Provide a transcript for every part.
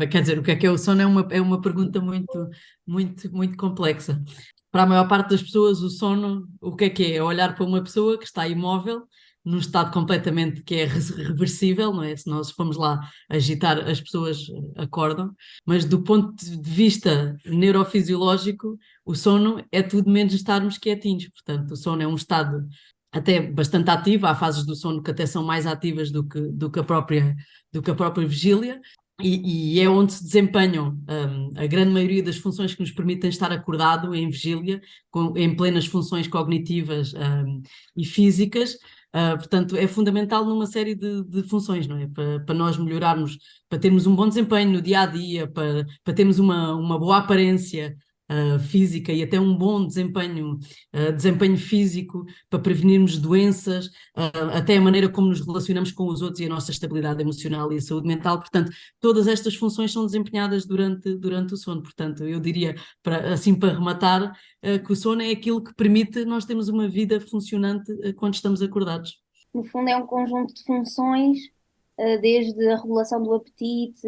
Quer dizer, o que é o sono é uma pergunta muito complexa. Para a maior parte das pessoas, o sono, o que é? É olhar para uma pessoa que está imóvel, num estado completamente que é reversível, não é? Se nós formos lá agitar, as pessoas acordam, mas do ponto de vista neurofisiológico, o sono é tudo menos estarmos quietinhos. Portanto, o sono é um estado até bastante ativo, há fases do sono que até são mais ativas do que a própria vigília, e é onde se desempenham a grande maioria das funções que nos permitem estar acordado em vigília, em plenas funções cognitivas e físicas. Portanto, é fundamental numa série de funções, não é? Para nós melhorarmos, para termos um bom desempenho no dia a dia, para termos uma boa aparência física e até um bom desempenho físico, para prevenirmos doenças, até a maneira como nos relacionamos com os outros e a nossa estabilidade emocional e a saúde mental. Portanto, todas estas funções são desempenhadas durante o sono. Portanto, eu diria, assim para rematar, que o sono é aquilo que permite nós termos uma vida funcionante quando estamos acordados. No fundo, é um conjunto de funções, desde a regulação do apetite,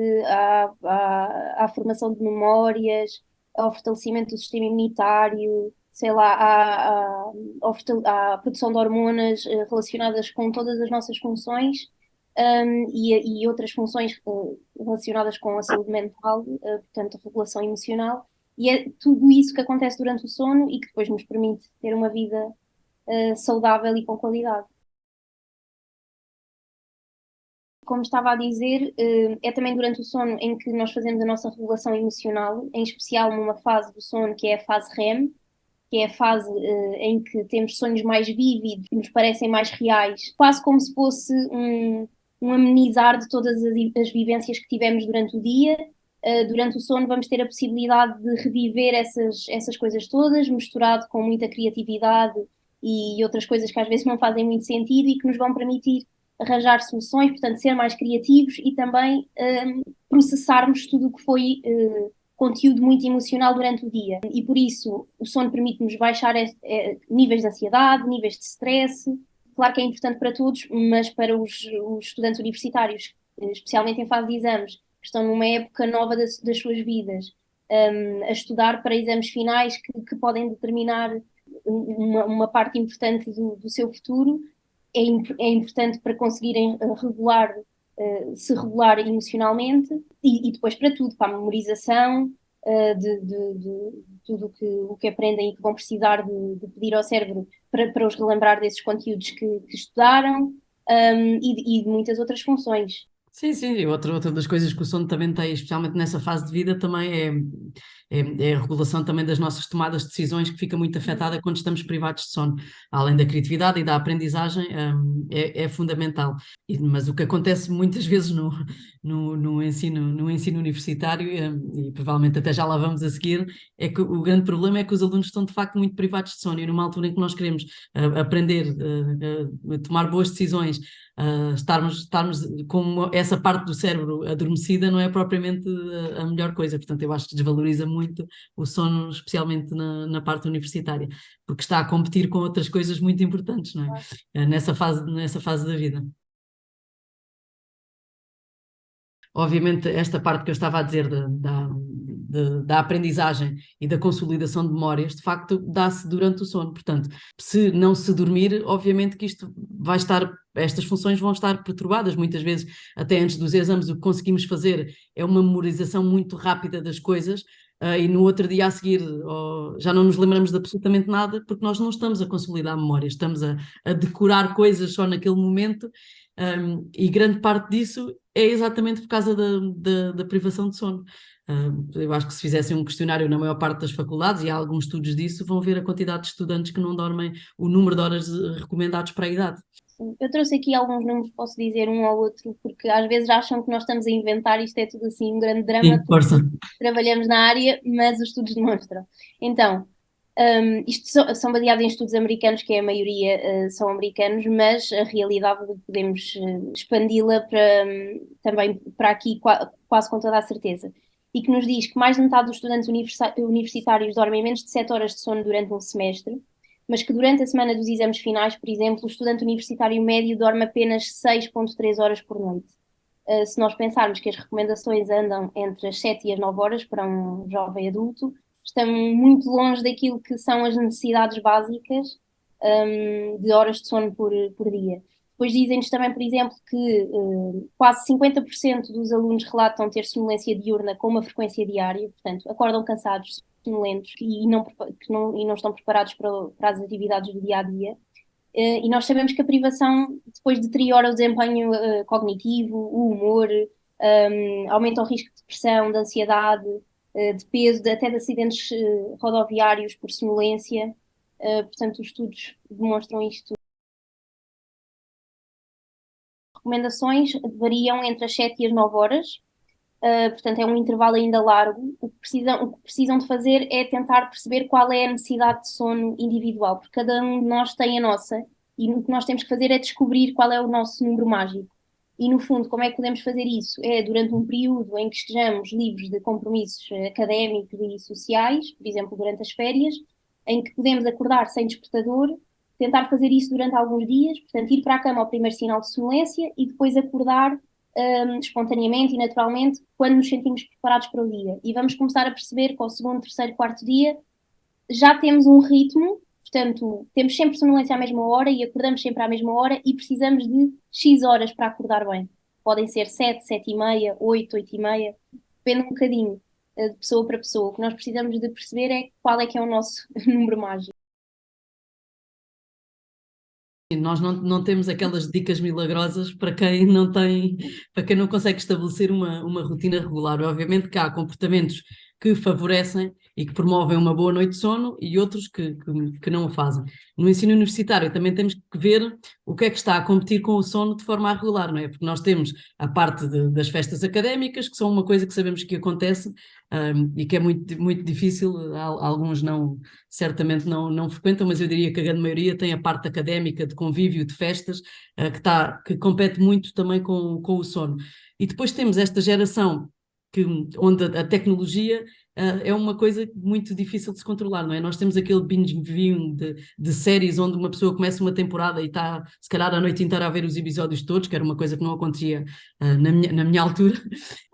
à formação de memórias, ao fortalecimento do sistema imunitário, sei lá, à produção de hormonas, relacionadas com todas as nossas funções, e outras funções, relacionadas com a saúde mental, portanto, a regulação emocional. E é tudo isso que acontece durante o sono e que depois nos permite ter uma vida, saudável e com qualidade. Como estava a dizer, é também durante o sono em que nós fazemos a nossa regulação emocional, em especial numa fase do sono que é a fase REM, que é a fase em que temos sonhos mais vívidos, que nos parecem mais reais, quase como se fosse um amenizar de todas as vivências que tivemos durante o dia. Durante o sono vamos ter a possibilidade de reviver essas coisas todas, misturado com muita criatividade e outras coisas que às vezes não fazem muito sentido e que nos vão permitir arranjar soluções, portanto, ser mais criativos e também processarmos tudo o que foi conteúdo muito emocional durante o dia. E por isso o sono permite-nos baixar níveis de ansiedade, níveis de stress. Claro que é importante para todos, mas para os estudantes universitários, especialmente em fase de exames, que estão numa época nova das suas vidas, a estudar para exames finais que podem determinar uma parte importante do seu futuro, é importante para conseguirem se regular emocionalmente e depois para tudo, para a memorização, de tudo o que aprendem e que vão precisar de pedir ao cérebro para os relembrar desses conteúdos que estudaram, e de muitas outras funções. Sim, sim, e outra das coisas que o sono também tem, especialmente nessa fase de vida, também é a regulação também das nossas tomadas de decisões, que fica muito afetada quando estamos privados de sono. Além da criatividade e da aprendizagem, é fundamental. Mas o que acontece muitas vezes no ensino universitário, e provavelmente até já lá vamos a seguir, é que o grande problema é que os alunos estão de facto muito privados de sono, e numa altura em que nós queremos aprender, a tomar boas decisões, estarmos com essa parte do cérebro adormecida não é propriamente a melhor coisa. Portanto, eu acho que desvaloriza muito o sono, especialmente na parte universitária, porque está a competir com outras coisas muito importantes, não é? Nessa fase da vida. Obviamente, esta parte que eu estava a dizer da aprendizagem e da consolidação de memórias, de facto, dá-se durante o sono. Portanto, se não se dormir, obviamente que estas funções vão estar perturbadas. Muitas vezes, até antes dos exames, o que conseguimos fazer é uma memorização muito rápida das coisas. E no outro dia a seguir, já não nos lembramos de absolutamente nada, porque nós não estamos a consolidar a memória, estamos a decorar coisas só naquele momento. E grande parte disso é exatamente por causa da privação de sono. Eu acho que se fizessem um questionário na maior parte das faculdades, e há alguns estudos disso, vão ver a quantidade de estudantes que não dormem o número de horas recomendados para a idade. Eu trouxe aqui alguns números, posso dizer um ao outro, porque às vezes acham que nós estamos a inventar, isto é tudo assim um grande drama, Sim, força. porque trabalhamos na área, mas os estudos demonstram. Então, isto são baseados em estudos americanos, que é a maioria são americanos, mas a realidade podemos expandi-la também para aqui quase com toda a certeza. E que nos diz que mais de metade dos estudantes universitários dormem menos de 7 horas de sono durante um semestre, mas que durante a semana dos exames finais, por exemplo, o estudante universitário médio dorme apenas 6,3 horas por noite. Se nós pensarmos que as recomendações andam entre as 7 e as 9 horas para um jovem adulto, estamos muito longe daquilo que são as necessidades básicas, de horas de sono por dia. Depois dizem-nos também, por exemplo, que quase 50% dos alunos relatam ter sonolência diurna com uma frequência diária, portanto, acordam cansados, sonolentos e não estão preparados para as atividades do dia a dia. E nós sabemos que a privação depois deteriora o desempenho cognitivo, o humor, aumenta o risco de depressão, de ansiedade, de peso, até de acidentes rodoviários por sonolência. Portanto, os estudos demonstram isto. Recomendações variam entre as 7 e as 9 horas, portanto é um intervalo ainda largo. O que precisam de fazer é tentar perceber qual é a necessidade de sono individual, porque cada um de nós tem a nossa, e o que nós temos que fazer é descobrir qual é o nosso número mágico. E no fundo, como é que podemos fazer isso? É durante um período em que estejamos livres de compromissos académicos e sociais, por exemplo, durante as férias, em que podemos acordar sem despertador, tentar fazer isso durante alguns dias, portanto, ir para a cama ao primeiro sinal de sonolência e depois acordar espontaneamente e naturalmente quando nos sentimos preparados para o dia. E vamos começar a perceber que ao segundo, terceiro, quarto dia já temos um ritmo, portanto, temos sempre sonolência à mesma hora e acordamos sempre à mesma hora e precisamos de X horas para acordar bem. Podem ser 7, 7 e meia, 8, 8 e meia, depende um bocadinho de pessoa para pessoa. O que nós precisamos de perceber é qual é que é o nosso número mágico. Nós não temos aquelas dicas milagrosas para quem não tem, para quem não consegue estabelecer uma rotina regular. Obviamente que há comportamentos que favorecem e que promovem uma boa noite de sono e outros que não o fazem. No ensino universitário também temos que ver o que é que está a competir com o sono de forma a regular, não é? Porque nós temos a parte das festas académicas, que são uma coisa que sabemos que acontece, e que é muito, muito difícil, alguns não, certamente não frequentam, mas eu diria que a grande maioria tem a parte académica, de convívio, de festas, que compete muito também com o sono. E depois temos esta geração onde a tecnologia é uma coisa muito difícil de se controlar, não é? Nós temos aquele binge viewing de séries onde uma pessoa começa uma temporada e está, se calhar, a noite inteira a ver os episódios todos, que era uma coisa que não acontecia na minha altura.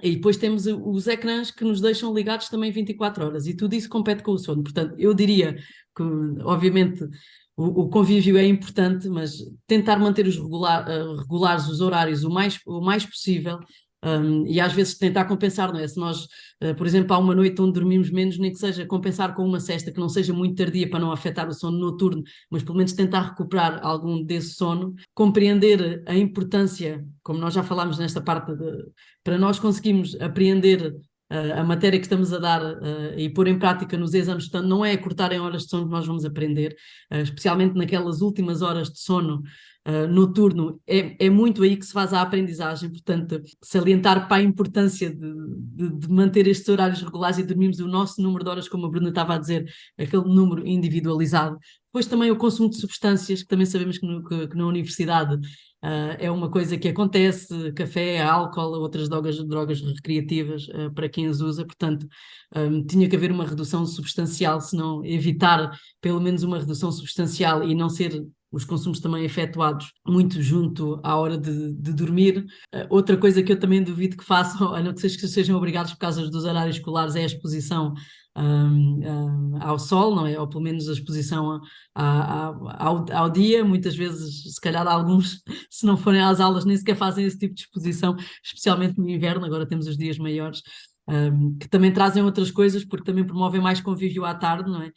E depois temos os ecrãs que nos deixam ligados também 24 horas, e tudo isso compete com o sono. Portanto, eu diria que, obviamente, o convívio é importante, mas tentar manter regulares os horários o mais possível. E às vezes tentar compensar, não é? Se nós, por exemplo, há uma noite onde dormimos menos, nem que seja compensar com uma sesta que não seja muito tardia para não afetar o sono noturno, mas pelo menos tentar recuperar algum desse sono, compreender a importância, como nós já falámos nesta parte, para nós conseguirmos apreender a matéria que estamos a dar e pôr em prática nos exames, portanto, não é cortar em horas de sono que nós vamos aprender, especialmente naquelas últimas horas de sono noturno, é muito aí que se faz a aprendizagem, portanto, salientar para a importância de manter estes horários regulares e dormirmos o nosso número de horas, como a Bruna estava a dizer, aquele número individualizado. Depois também o consumo de substâncias, que também sabemos que na universidade é uma coisa que acontece, café, álcool, outras drogas recreativas para quem as usa, portanto, tinha que haver uma redução substancial, se não evitar pelo menos uma redução substancial e não ser os consumos também efetuados muito junto à hora de dormir. Outra coisa que eu também duvido que façam, a não ser que sejam obrigados por causa dos horários escolares, é a exposição ao sol, não é? Ou pelo menos a exposição ao dia. Muitas vezes, se calhar alguns, se não forem às aulas, nem sequer fazem esse tipo de exposição, especialmente no inverno, agora temos os dias maiores. Que também trazem outras coisas, porque também promovem mais convívio à tarde, não é?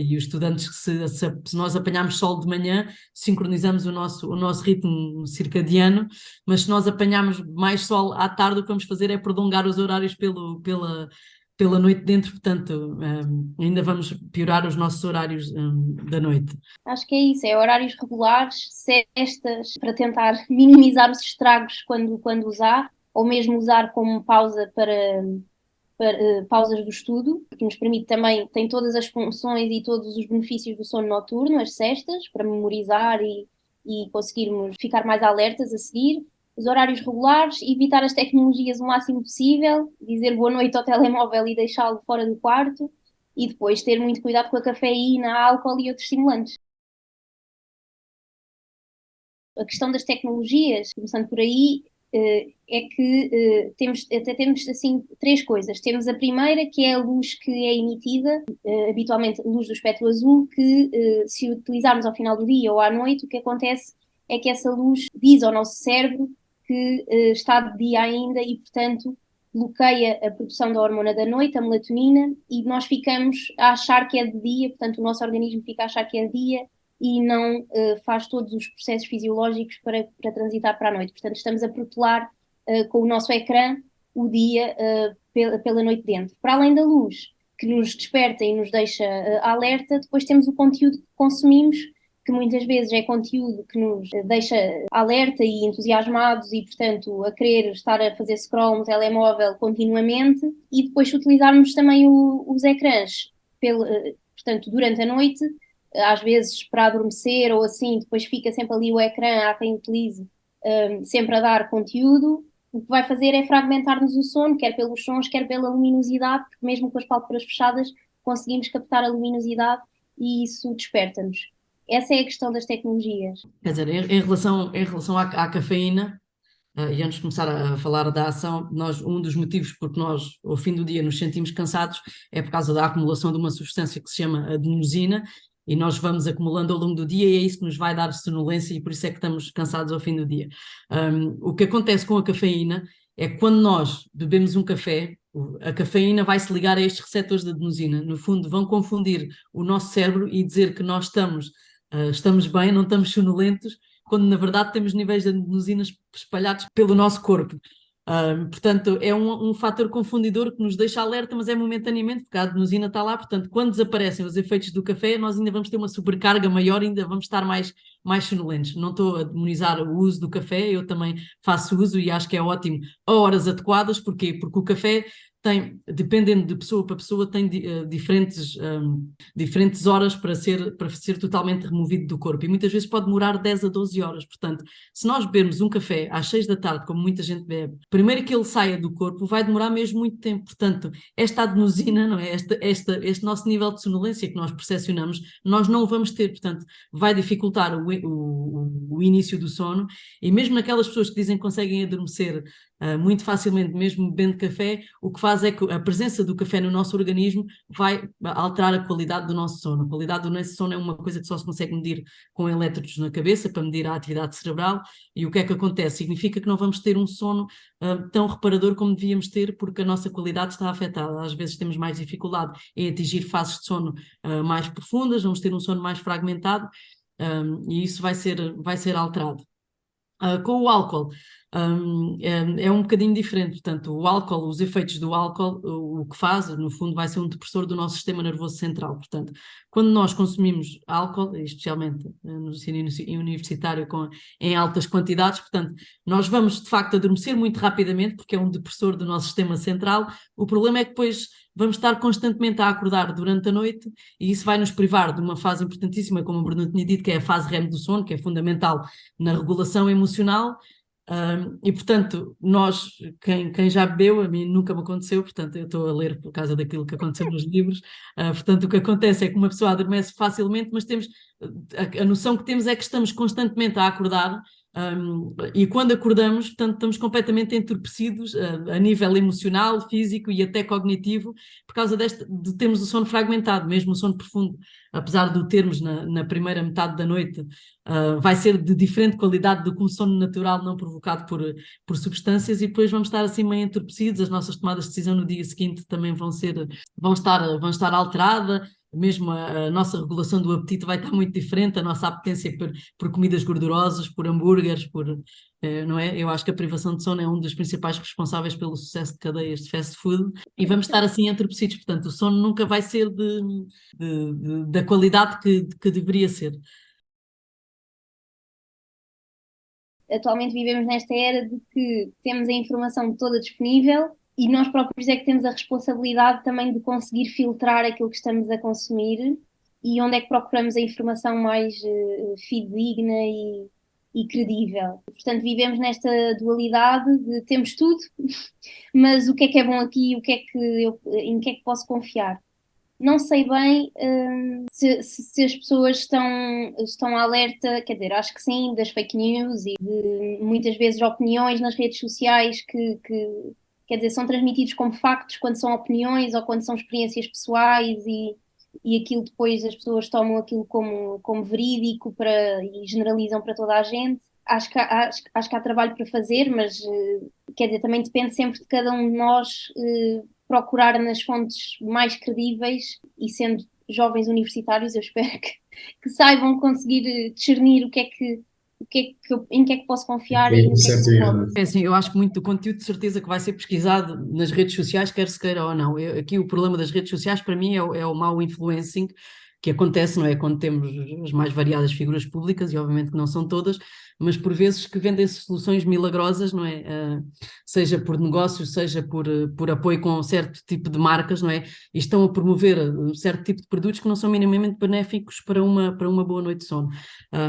E os estudantes, se nós apanharmos sol de manhã, sincronizamos o nosso ritmo circadiano, mas se nós apanharmos mais sol à tarde, o que vamos fazer é prolongar os horários pela noite dentro, portanto, ainda vamos piorar os nossos horários da noite. Acho que é isso, é horários regulares, cestas, para tentar minimizar os estragos quando usar, ou mesmo usar como pausa para pausas do estudo, que nos permite também, tem todas as funções e todos os benefícios do sono noturno, as cestas, para memorizar e conseguirmos ficar mais alertas a seguir. Os horários regulares, evitar as tecnologias o máximo possível, dizer boa noite ao telemóvel e deixá-lo fora do quarto, e depois ter muito cuidado com a cafeína, álcool e outros estimulantes. A questão das tecnologias, começando por aí, é que até temos assim três coisas. Temos a primeira, que é a luz que é emitida, habitualmente luz do espectro azul, que se utilizarmos ao final do dia ou à noite, o que acontece é que essa luz diz ao nosso cérebro que está de dia ainda e, portanto, bloqueia a produção da hormona da noite, a melatonina, e nós ficamos a achar que é de dia, portanto, o nosso organismo fica a achar que é de dia e não faz todos os processos fisiológicos para transitar para a noite. Portanto, estamos a protelar com o nosso ecrã o dia pela noite dentro. Para além da luz, que nos desperta e nos deixa alerta, depois temos o conteúdo que consumimos, que muitas vezes é conteúdo que nos deixa alerta e entusiasmados e, portanto, a querer estar a fazer scroll no telemóvel continuamente, e depois se utilizarmos também os ecrãs, portanto, durante a noite, às vezes para adormecer ou assim, depois fica sempre ali o ecrã, há quem utilize sempre a dar conteúdo, o que vai fazer é fragmentar-nos o sono, quer pelos sons, quer pela luminosidade, porque mesmo com as pálpebras fechadas conseguimos captar a luminosidade e isso desperta-nos. Essa é a questão das tecnologias. Quer dizer, em relação à cafeína, e antes de começar a falar da ação, um dos motivos porque nós, ao fim do dia, nos sentimos cansados é por causa da acumulação de uma substância que se chama adenosina, e nós vamos acumulando ao longo do dia e é isso que nos vai dar sonolência e por isso é que estamos cansados ao fim do dia. O que acontece com a cafeína é que quando nós bebemos um café, a cafeína vai se ligar a estes receptores de adenosina. No fundo, vão confundir o nosso cérebro e dizer que nós estamos bem, não estamos sonolentos, quando na verdade temos níveis de adenozinas espalhados pelo nosso corpo. Portanto, é um fator confundidor que nos deixa alerta, mas é momentaneamente, porque a adenosina está lá. Portanto, quando desaparecem os efeitos do café, nós ainda vamos ter uma sobrecarga maior, ainda vamos estar mais sonolentos. Não estou a demonizar o uso do café, eu também faço uso e acho que é ótimo a horas adequadas. Porquê? Porque o café tem, dependendo de pessoa para pessoa, tem diferentes horas para ser totalmente removido do corpo, e muitas vezes pode demorar 10 a 12 horas. Portanto, se nós bebermos um café às 6 da tarde, como muita gente bebe, primeiro que ele saia do corpo, vai demorar mesmo muito tempo. Portanto, esta adenosina, não é? Este nosso nível de sonolência que nós percepcionamos, nós não o vamos ter. Portanto, vai dificultar o início do sono, e mesmo naquelas pessoas que dizem que conseguem adormecer muito facilmente, mesmo bebendo café, o que faz é que a presença do café no nosso organismo vai alterar a qualidade do nosso sono. A qualidade do nosso sono é uma coisa que só se consegue medir com elétrodos na cabeça, para medir a atividade cerebral. E o que é que acontece? Significa que não vamos ter um sono tão reparador como devíamos ter, porque a nossa qualidade está afetada. Às vezes temos mais dificuldade em atingir fases de sono mais profundas, vamos ter um sono mais fragmentado, e isso vai ser alterado. Com o álcool, é um bocadinho diferente. Portanto, o álcool, os efeitos do álcool, o que faz, no fundo, vai ser um depressor do nosso sistema nervoso central. Portanto, quando nós consumimos álcool, especialmente no ensino universitário, em altas quantidades, portanto, nós vamos de facto adormecer muito rapidamente, porque é um depressor do nosso sistema central. O problema é que depois vamos estar constantemente a acordar durante a noite, e isso vai nos privar de uma fase importantíssima, como o Bruno tinha dito, que é a fase REM do sono, que é fundamental na regulação emocional. E portanto, quem já bebeu, a mim nunca me aconteceu, portanto eu estou a ler por causa daquilo que aconteceu nos livros. Portanto, o que acontece é que uma pessoa adormece facilmente, mas temos a noção que temos é que estamos constantemente a acordar. E quando acordamos, portanto, estamos completamente entorpecidos a nível emocional, físico e até cognitivo, por causa de termos o sono fragmentado, mesmo o sono profundo, apesar de o termos na primeira metade da noite, vai ser de diferente qualidade do que um sono natural não provocado por substâncias, e depois vamos estar assim meio entorpecidos. As nossas tomadas de decisão no dia seguinte também vão estar alteradas. Mesmo a nossa regulação do apetite vai estar muito diferente, a nossa apetência por comidas gordurosas, por hambúrgueres, não é? Eu acho que a privação de sono é um dos principais responsáveis pelo sucesso de cadeias de fast food, e vamos estar assim entorpecidos. Portanto, o sono nunca vai ser da qualidade que deveria ser. Atualmente vivemos nesta era de que temos a informação toda disponível e nós próprios é que temos a responsabilidade também de conseguir filtrar aquilo que estamos a consumir e onde é que procuramos a informação mais fidedigna e credível. Portanto, vivemos nesta dualidade de temos tudo, mas o que é bom aqui, em que é que posso confiar? não sei bem se as pessoas estão alerta, quer dizer, acho que sim, das fake news e de muitas vezes opiniões nas redes sociais que quer dizer, são transmitidos como factos quando são opiniões ou quando são experiências pessoais e aquilo depois as pessoas tomam aquilo como verídico e generalizam para toda a gente. Acho que há trabalho para fazer, mas quer dizer, também depende sempre de cada um de nós procurar nas fontes mais credíveis e sendo jovens universitários, eu espero que saibam conseguir discernir em que é que posso confiar e no que é que Certo não e posso. errado. É assim, eu acho que muito do conteúdo de certeza que vai ser pesquisado nas redes sociais, quer se queira ou não. Aqui o problema das redes sociais para mim é o mau influencing que acontece, não é? Quando temos as mais variadas figuras públicas, e obviamente que não são todas, mas por vezes que vendem soluções milagrosas, não é? Seja por negócios, seja por apoio com um certo tipo de marcas, não é? E estão a promover um certo tipo de produtos que não são minimamente benéficos para uma boa noite de sono.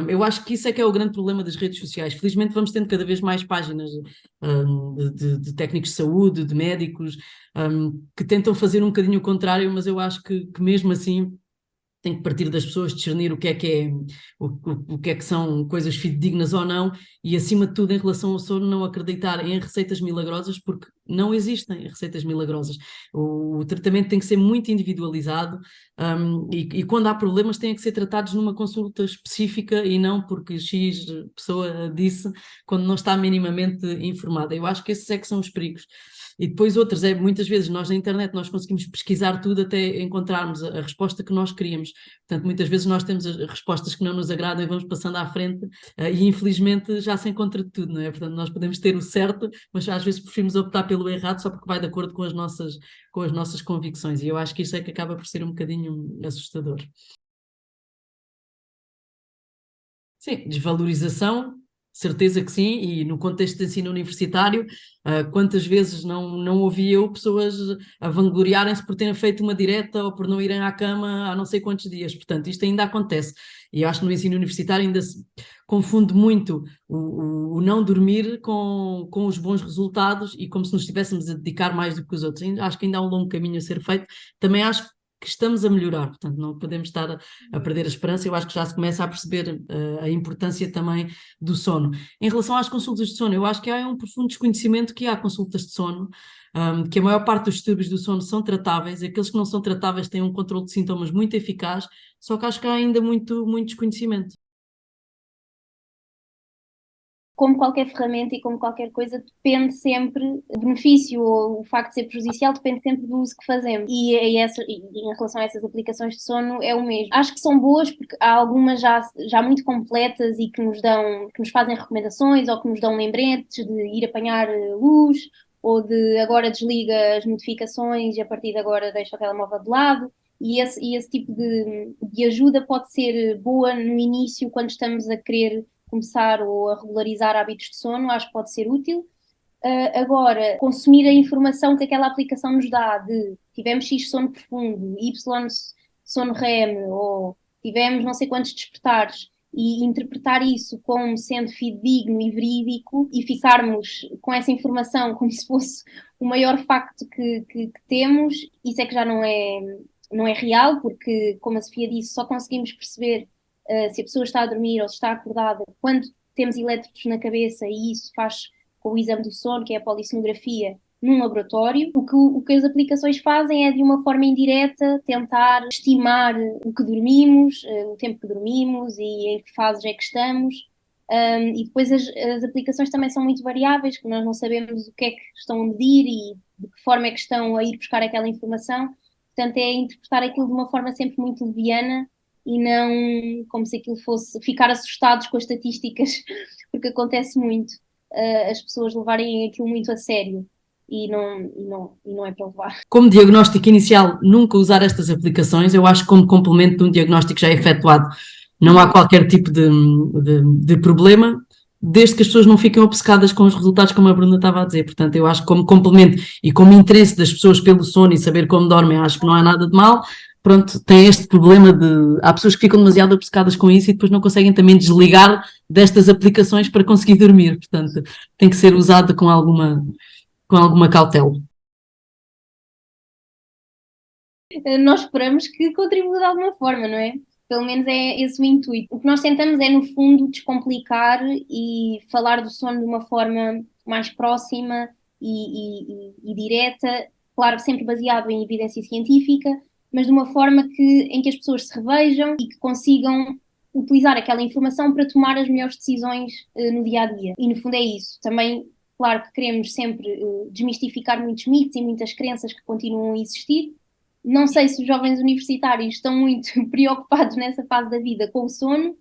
Eu acho que isso é que é o grande problema das redes sociais. Felizmente vamos tendo cada vez mais páginas de técnicos de saúde, de médicos, que tentam fazer um bocadinho o contrário, mas eu acho que mesmo assim tem que partir das pessoas discernir o que é que são coisas fidedignas ou não, e acima de tudo em relação ao sono não acreditar em receitas milagrosas, porque não existem receitas milagrosas. O tratamento tem que ser muito individualizado, e quando há problemas têm que ser tratados numa consulta específica e não porque X pessoa disse, quando não está minimamente informada. Eu acho que esses é que são os perigos. E depois outras, muitas vezes nós na internet nós conseguimos pesquisar tudo até encontrarmos a resposta que nós queríamos. Portanto, muitas vezes nós temos as respostas que não nos agradam e vamos passando à frente, e infelizmente já se encontra de tudo, não é? Portanto, nós podemos ter o certo, mas às vezes preferimos optar pelo errado só porque vai de acordo com as nossas convicções. E eu acho que isso é que acaba por ser um bocadinho assustador. Sim, desvalorização, certeza que sim, e no contexto de ensino universitário, quantas vezes não ouvi eu pessoas a vangloriarem-se por terem feito uma direta ou por não irem à cama há não sei quantos dias, portanto, isto ainda acontece. E eu acho que no ensino universitário ainda se confunde muito o não dormir com os bons resultados e como se nos estivéssemos a dedicar mais do que os outros. Acho que ainda há um longo caminho a ser feito. Também acho que estamos a melhorar, portanto, não podemos estar a perder a esperança. Eu acho que já se começa a perceber a importância também do sono. Em relação às consultas de sono, eu acho que há um profundo desconhecimento que há consultas de sono, que a maior parte dos distúrbios do sono são tratáveis, aqueles que não são tratáveis têm um controle de sintomas muito eficaz, só que acho que há ainda muito, muito desconhecimento. Como qualquer ferramenta e como qualquer coisa, depende sempre, o benefício ou o facto de ser prejudicial depende sempre do uso que fazemos. E em relação a essas aplicações de sono é o mesmo. Acho que são boas porque há algumas já muito completas e que nos fazem recomendações ou que nos dão lembretes de ir apanhar luz ou de agora desliga as notificações e a partir de agora deixa o telemóvel de lado. E esse tipo de ajuda pode ser boa no início, quando estamos a querer começar ou a regularizar hábitos de sono, acho que pode ser útil. Agora, consumir a informação que aquela aplicação nos dá de tivemos X sono profundo, Y sono REM, ou tivemos não sei quantos despertares, e interpretar isso como sendo fidedigno e verídico e ficarmos com essa informação como se fosse o maior facto que temos, isso é que já não é real, porque, como a Sofia disse, só conseguimos perceber se a pessoa está a dormir ou se está acordada quando temos elétrodos na cabeça, e isso faz com o exame do sono, que é a polissonografia, num laboratório. O que as aplicações fazem é, de uma forma indireta, tentar estimar o que dormimos, o tempo que dormimos e em que fases é que estamos. E depois as aplicações também são muito variáveis, que nós não sabemos o que é que estão a medir e de que forma é que estão a ir buscar aquela informação. Portanto, é interpretar aquilo de uma forma sempre muito leviana e não como se aquilo fosse ficar assustados com as estatísticas, porque acontece muito as pessoas levarem aquilo muito a sério e não é para levar. Como diagnóstico inicial, nunca usar estas aplicações. Eu acho que como complemento de um diagnóstico já efetuado, não há qualquer tipo de problema, desde que as pessoas não fiquem obcecadas com os resultados, como a Bruna estava a dizer. Portanto, eu acho que como complemento e como interesse das pessoas pelo sono e saber como dormem, acho que não há nada de mal. Pronto, tem este problema de... Há pessoas que ficam demasiado obcecadas com isso e depois não conseguem também desligar destas aplicações para conseguir dormir. Portanto, tem que ser usado com alguma cautela. nós esperamos que contribua de alguma forma, não é? Pelo menos é esse o intuito. O que nós tentamos é, no fundo, descomplicar e falar do sono de uma forma mais próxima e direta, claro, sempre baseado em evidência científica, mas de uma forma em que as pessoas se revejam e que consigam utilizar aquela informação para tomar as melhores decisões no dia a dia. E, no fundo, é isso. Também, claro que queremos sempre desmistificar muitos mitos e muitas crenças que continuam a existir. Não sei se os jovens universitários estão muito preocupados nessa fase da vida com o sono,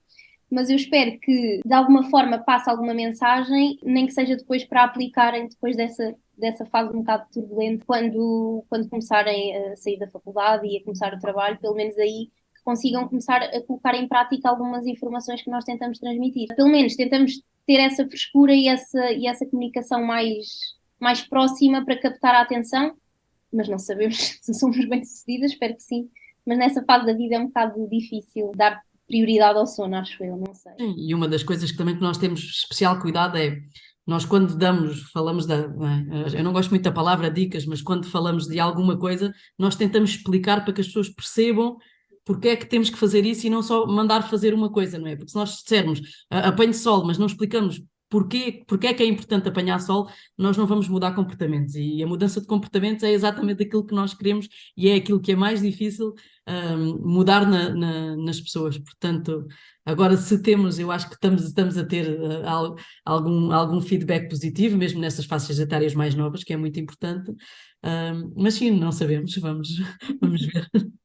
mas eu espero que de alguma forma passe alguma mensagem, nem que seja depois para aplicarem depois dessa fase um bocado turbulenta, quando começarem a sair da faculdade e a começar o trabalho, pelo menos aí que consigam começar a colocar em prática algumas informações que nós tentamos transmitir. Pelo menos tentamos ter essa frescura e essa comunicação mais próxima para captar a atenção, mas não sabemos se somos bem-sucedidas, espero que sim. Mas nessa fase da vida é um bocado difícil dar prioridade ao sono, acho eu, não sei. Sim, e uma das coisas que também que nós temos especial cuidado é, nós quando falamos eu não gosto muito da palavra dicas, mas quando falamos de alguma coisa, nós tentamos explicar para que as pessoas percebam porque é que temos que fazer isso e não só mandar fazer uma coisa, não é? Porque se nós dissermos apanhe sol, mas não explicamos porque é que é importante apanhar sol, nós não vamos mudar comportamentos. E a mudança de comportamentos é exatamente aquilo que nós queremos e é aquilo que é mais difícil mudar nas pessoas. Portanto, agora se temos, eu acho que estamos a ter algum feedback positivo, mesmo nessas faixas etárias mais novas, que é muito importante. Mas sim, não sabemos, vamos ver.